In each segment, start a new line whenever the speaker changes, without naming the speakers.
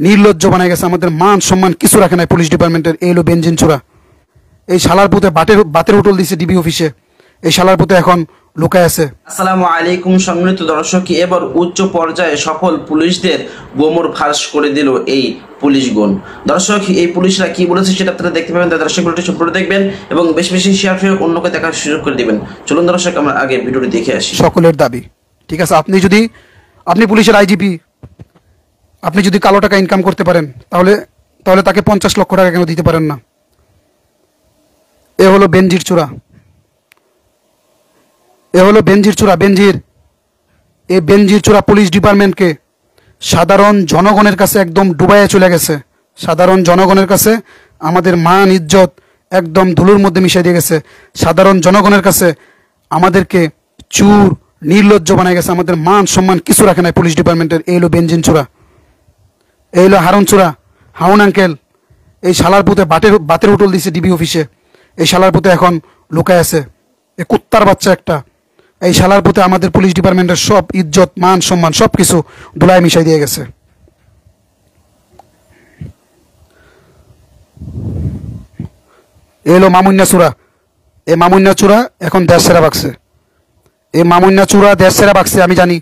নির্লজ্জ বানায় গেছে, আমাদের মান সম্মান কিছু রাখে নাই পুলিশ ডিপার্টমেন্টের। এই হলো বেঞ্জিন চোরা। এই শালার পুতে বাতের হোটেল দিছে ডিবি অফিসে। এই শালার পুতে এখন লুকায় আছে।
আসসালামু আলাইকুম সম্মানিত দর্শক, এবার উচ্চ পর্যায়ে সকল পুলিশদের গোমর ফাঁস করে দিল এই পুলিশগণ। দর্শক, এই পুলিশরা কি বলেছে সেটা আপনারা দেখতে পাবেন। দর্শক, ভিডিওটি সম্পূর্ণ দেখবেন এবং বেশি বেশি শেয়ার করে অন্যকে দেখার সুযোগ করে দিবেন। চলুন দর্শক, আমরা আগে ভিডিওটি দেখে আসি।
সকলের দাবি, ঠিক আছে, আপনি পুলিশের আইজিপি, আপনি যদি কালো টাকা ইনকাম করতে পারেন তাহলে তাকে 50 লক্ষ টাকা কেন দিতে পারেন না? এ হলো বেনজির চূড়া, এই বেনজির চূড়া পুলিশ ডিপার্টমেন্টকে সাধারণ জনগণের কাছে একদম ডুবাইয়ে চলে গেছে। সাধারণ জনগণের কাছে আমাদের মান ইজ্জত একদম ধুলোর মধ্যে মিশিয়ে দিয়ে গেছে। সাধারণ জনগণের কাছে আমাদেরকে চুর নির্লজ্জ বানায় গেছে, আমাদের মান সম্মান কিছু রাখে নাই পুলিশ ডিপার্টমেন্টের। এই হলো বেনজিন চূড়া, এই হলো হারুন চূড়া, হাউন আঙ্কেল। এই শালার পুতে বাতের হোটেল দিছে ডিবি অফিসে। এই শালার পুতে এখন লুকায় আছে, এই কুত্তার বাচ্চা একটা। এই শালার পুতে আমাদের পুলিশ ডিপার্টমেন্টের সব ইজ্জত মান সম্মান সব কিছু ধুলায় মিশাই দিয়ে গেছে। এই হলো মামুন্যা চূড়া। এই মামুন্যা চূড়া এখন দেশ সেরা বাগছে। এই মামুন্যা চূড়া দেশ সেরা বাগছে, আমি জানি।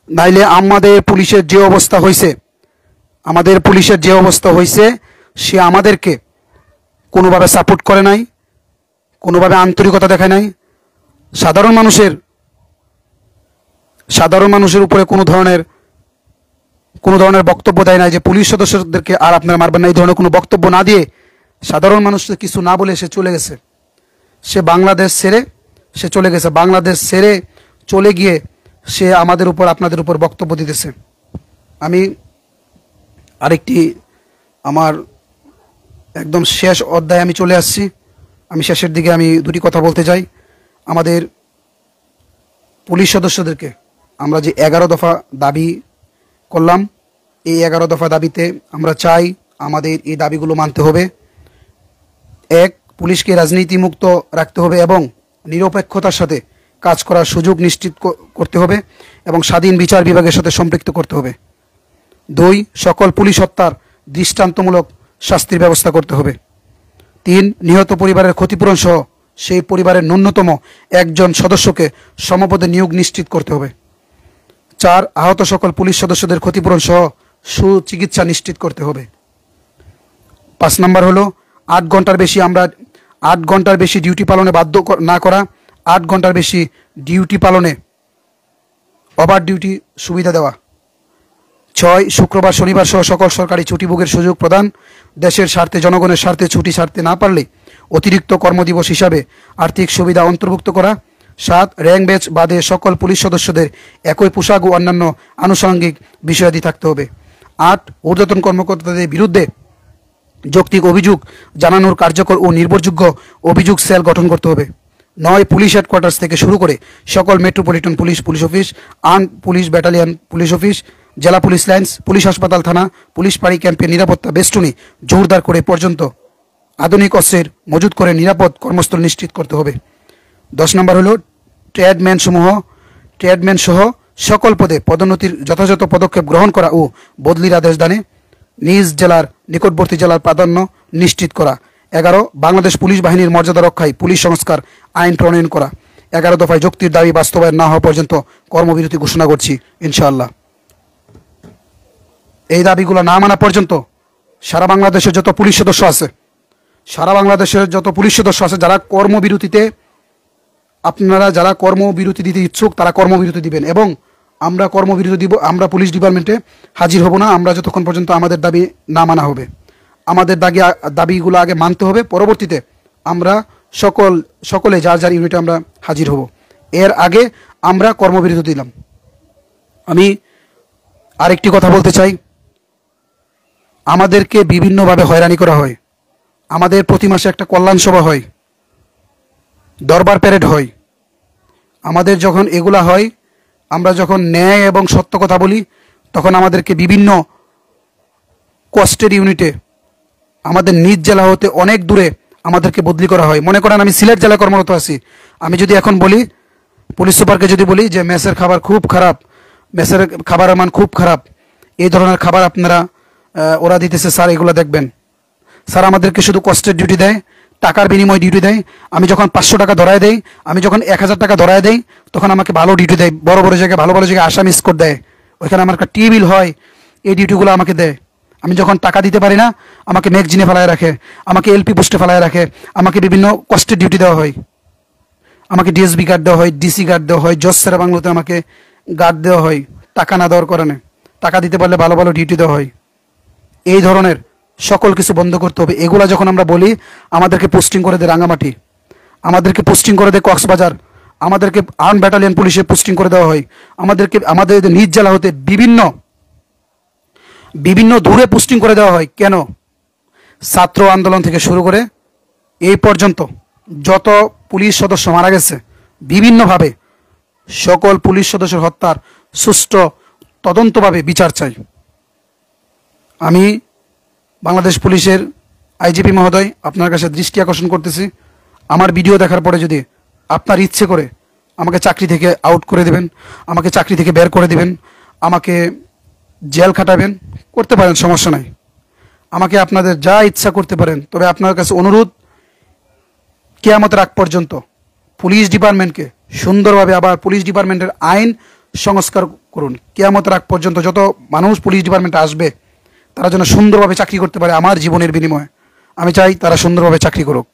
নাইলে আমাদের পুলিশের যে অবস্থা হয়েছে, সে আমাদেরকে কোনোভাবে সাপোর্ট করে নাই, কোনোভাবে আন্তরিকতা দেখায় নাই। সাধারণ মানুষের উপরে কোনো ধরনের বক্তব্য দেয় নাই যে পুলিশ সদস্যদেরকে আর আপনারা মারবেন না, এই ধরনের কোনো বক্তব্য না দিয়ে সাধারণ মানুষকে কিছু না বলে সে চলে গেছে। সে বাংলাদেশ ছেড়ে চলে গিয়ে সে আমাদের উপর আপনাদের উপর বক্তব্য দিতেছে। আমি আরেকটি আমার একদম শেষ অধ্যায়ে আমি চলে আসছি। আমি শেষের দিকে আমি দুটি কথা বলতে চাই। আমাদের পুলিশ সদস্যদেরকে আমরা যে 11 দফা দাবি করলাম, এই 11 দফা দাবিতে আমরা চাই আমাদের এই দাবিগুলো মানতে হবে। 1, পুলিশকে রাজনীতিমুক্ত রাখতে হবে এবং নিরপেক্ষতার সাথে কাজ করার সুযোগ নিশ্চিত করতে হবে এবং স্বাধীন বিচার বিভাগের সাথে সম্পৃক্ত করতে হবে। 2, সকল পুলিশ হত্যার দৃষ্টান্তমূলক শাস্তির ব্যবস্থা করতে হবে। 3, নিহত পরিবারের ক্ষতিপূরণ সহ সেই পরিবারের ন্যূনতম একজন সদস্যকে সমপদে নিয়োগ নিশ্চিত করতে হবে। 4, আহত সকল পুলিশ সদস্যদের ক্ষতিপূরণ সহ সুচিকিৎসা নিশ্চিত করতে হবে। 5 নম্বর হলো 8 ঘন্টার বেশি ডিউটি পালনে বাধ্য না করা, 8 ঘন্টার বেশি ডিউটি পালনে ওভার ডিউটি সুবিধা দেওয়া। 6, শুক্রবার শনিবার সহ সকল সরকারি ছুটি ভোগের সুযোগ প্রদান। দেশের স্বার্থে জনগণের স্বার্থে ছুটি ছাড়তে না পারলে অতিরিক্ত কর্মদিবস হিসাবে আর্থিক সুবিধা অন্তর্ভুক্ত করা। 7, র্যাঙ্ক ব্যাচ বাদে সকল পুলিশ সদস্যদের একই পোশাক ও অন্যান্য আনুষঙ্গিক বিষয়াদি থাকতে হবে। 8, ঊর্ধ্বতন কর্মকর্তাদের বিরুদ্ধে যৌক্তিক অভিযোগ জানানোর কার্যকর ও নির্ভরযোগ্য অভিযোগ সেল গঠন করতে হবে। 9, পুলিশ হেডকোয়ার্টার্স থেকে শুরু করে সকল metropolitan police office, arm police battalion police office, জেলা পুলিশ লাইন্স, পুলিশ হাসপাতাল, থানা, পুলিশ ফাঁড়ি ক্যাম্পের নিরাপত্তা বেষ্টনী জোরদার করে পর্যন্ত আধুনিক অস্ত্রের মজুত করে নিরাপদ কর্মস্থল নিশ্চিত করতে হবে। 10 নম্বর হলো ট্রেডম্যান সহ সকল পদে পদোন্নতির যথাযথ পদক্ষেপ গ্রহণ করা ও বদলির আদেশ দানে নিজ জেলার নিকটবর্তী জেলার প্রাধান্য নিশ্চিত করা। 11, বাংলাদেশ পুলিশ বাহিনীর মর্যাদা রক্ষায় পুলিশ সংস্কার আইন প্রণয়ন করা। 11 দফায় যুক্তির দাবি বাস্তবায়ন না হওয়া পর্যন্ত কর্মবিরতি ঘোষণা করছি ইনশাআল্লাহ। এই দাবিগুলো না মানা পর্যন্ত সারা বাংলাদেশের যত পুলিশ সদস্য আছে যারা কর্মবিরতি দিতে ইচ্ছুক তারা কর্মবিরতি দিবেন এবং আমরা কর্মবিরতি দিব। আমরা পুলিশ ডিপার্টমেন্টে হাজির হব না আমরা যতক্ষণ পর্যন্ত আমাদের দাবি না মানা হবে। আমাদের দাবিগুলো আগে মানতে হবে, পরবর্তীতে আমরা সকলে যার ইউনিটে আমরা হাজির হব। এর আগে আমরা কর্মবিরতি দিলাম। আমি আরেকটি কথা বলতে চাই, আমাদেরকে বিভিন্নভাবে হয়রানি করা হয়। আমাদের প্রতি মাসে একটা কল্যাণ সভা হয়, দরবার প্যারেড হয়। আমাদের যখন এগুলা হয়, আমরা যখন ন্যায় এবং সত্য কথা বলি, তখন আমাদেরকে বিভিন্ন কষ্টের ইউনিটে আমাদের নিজ জেলা হতে অনেক দূরে আমাদেরকে বদলি করা হয়। মনে করেন আমি সিলেট জেলায় কর্মরত আছি, আমি যদি এখন বলি পুলিশ সুপারকে যদি বলি যে মেসের খাবার খুব খারাপ, মেসের খাবারের মান খুব খারাপ, এই ধরনের খাবার আপনারা ওরা দিতেছে স্যার, এগুলো দেখবেন। স্যার আমাদেরকে শুধু কষ্টের ডিউটি দেয়, টাকার বিনিময়ে ডিউটি দেয়। আমি যখন 500 টাকা ধরায় দেই, আমি যখন 1000 টাকা ধরায় দেই, তখন আমাকে ভালো ডিউটি দেয়, বড় বড় জায়গায় ভালো ভালো জায়গায় আসামি স্কোর দেয়, ওইখানে আমার একটা টিবিল হয়, এই ডিউটিগুলো আমাকে দেয়। আমি যখন টাকা দিতে পারি না, আমাকে ম্যাগজিনে ফেলায় রাখে, আমাকে এলপি পোস্টে ফেলায় রাখে, আমাকে বিভিন্ন কষ্টের ডিউটি দেওয়া হয়, আমাকে ডিএসবি গার্ড দেওয়া হয়, ডিসি গার্ড দেওয়া হয়, জজ সেরা বাংলোতে আমাকে গার্ড দেওয়া হয় টাকা না দেওয়ার কারণে। টাকা দিতে পারলে ভালো ভালো ডিউটি দেওয়া হয়। এই ধরনের সকল কিছু বন্ধ করতে হবে। এগুলা যখন আমরা বলি, আমাদেরকে পোস্টিং করে দেয় রাঙামাটি, আমাদেরকে পোস্টিং করে দেয় কক্সবাজার, আমাদেরকে আর্ম ব্যাটালিয়ন পুলিশে পোস্টিং করে দেওয়া হয়, আমাদের নিজ জেলা হতে বিভিন্ন দূরে পোস্টিং করে দেওয়া হয়। কেন? ছাত্র আন্দোলন থেকে শুরু করে এই পর্যন্ত যত পুলিশ সদস্য মারা গেছে বিভিন্নভাবে, সকল পুলিশ সদস্যের হত্যার সুষ্ঠু তদন্তভাবে বিচার চাই। আমি বাংলাদেশ পুলিশের আইজিপি মহোদয় আপনার কাছে দৃষ্টি আকর্ষণ করতেছি, আমার ভিডিও দেখার পরে যদি আপনার ইচ্ছে করে আমাকে চাকরি থেকে আউট করে দেবেন, আমাকে চাকরি থেকে বের করে দেবেন, আমাকে জেল খাটাবেন, করতে পারেন, সমস্যা নাই। আমাকে আপনাদের যা ইচ্ছা করতে পারেন। তবে আপনার কাছে অনুরোধ, কিয়ামতের আগ পর্যন্ত পুলিশ ডিপার্টমেন্টকে সুন্দরভাবে, আবার পুলিশ ডিপার্টমেন্টের আইন সংস্কার করুন। কিয়ামতের আগ পর্যন্ত যত মানুষ পুলিশ ডিপার্টমেন্টে আসবে, তারা যেন সুন্দরভাবে চাকরি করতে পারে আমার জীবনের বিনিময়ে। আমি চাই তারা সুন্দরভাবে চাকরি করুক।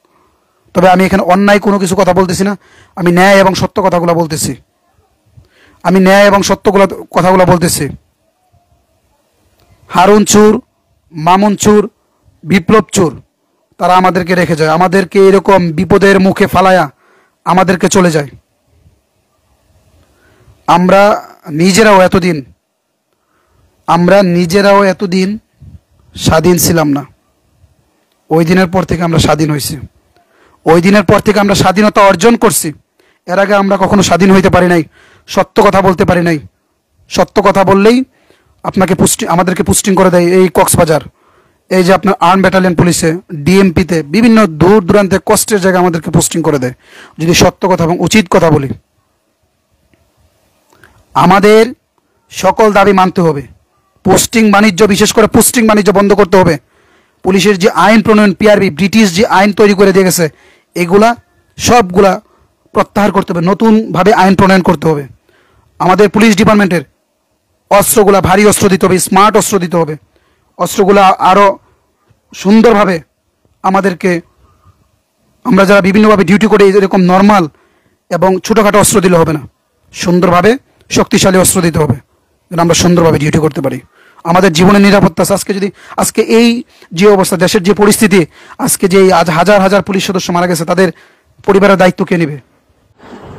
তবে আমি এখানে অন্যায় কোনো কিছু কথা বলতেছি না, আমি ন্যায় এবং সত্য কথাগুলো বলতেছি। কথাগুলো বলতেছি। হারুন চুর, মামুন চুর, বিপ্লব চুর, তারা আমাদেরকে রেখে যায়, আমাদেরকে এরকম বিপদের মুখে ফালায়া আমাদেরকে চলে যায়। আমরা নিজেরাও এতদিন স্বাধীন ছিলাম না। ওই দিনের পর থেকে আমরা স্বাধীন হয়েছি, ওই দিনের পর থেকে আমরা স্বাধীনতা অর্জন করছি। এর আগে আমরা কখনো স্বাধীন হইতে পারি নাই, সত্য কথা বলতে পারি নাই। সত্য কথা বললেই আমাদেরকে পোস্টিং করে দেয় এই কক্সবাজার, এই যে আপনার আর্ম ব্যাটালিয়ন পুলিশে, ডিএমপিতে, বিভিন্ন দূর দূরান্তে কষ্টের জায়গায় আমাদেরকে পোস্টিং করে দেয়। যদি সত্য কথা এবং উচিত কথা বলি, আমাদের সকল দাবি মানতে হবে। পোস্টিং বাণিজ্য, বিশেষ করে পোস্টিং বাণিজ্য বন্ধ করতে হবে। পুলিশের যে আইন প্রণয়ন, পিআরবি ব্রিটিশ যে আইন তৈরি করে দিয়ে গেছে, এগুলা সবগুলা প্রত্যাহার করতে হবে, নতুনভাবে আইন প্রণয়ন করতে হবে। আমাদের পুলিশ ডিপার্টমেন্টের অস্ত্রগুলা ভারী অস্ত্র দিতে হবে, স্মার্ট অস্ত্র দিতে হবে। অস্ত্রগুলা আরও সুন্দরভাবে আমাদেরকে, আমরা যারা বিভিন্নভাবে ডিউটি করে এরকম নর্মাল এবং ছোটোখাটো অস্ত্র দিলে হবে না, সুন্দরভাবে শক্তিশালী অস্ত্র দিতে হবে, যেন আমরা সুন্দরভাবে ডিউটি করতে পারি। আমাদের জীবনের নিরাপত্তা আজকে এই যে অবস্থা, দেশের যে পরিস্থিতি, আজকে যে আজ হাজার হাজার পুলিশ সদস্য মারা গেছে, তাদের পরিবারের দায়িত্ব কে নেবে?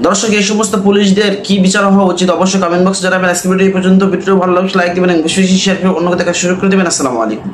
দর্শক, এই সমস্ত পুলিশদের কি বিচার হওয়া উচিত অবশ্যই কমেন্ট বক্সে জানাবেন। আজকে ভিডিও এই পর্যন্ত। ভিডিও ভালো লাগলে লাইক দিবেন এবং বেশি বেশি শেয়ার করে অন্যকে দেখার সুযোগ করে দেবেন। আসসালামু আলাইকুম।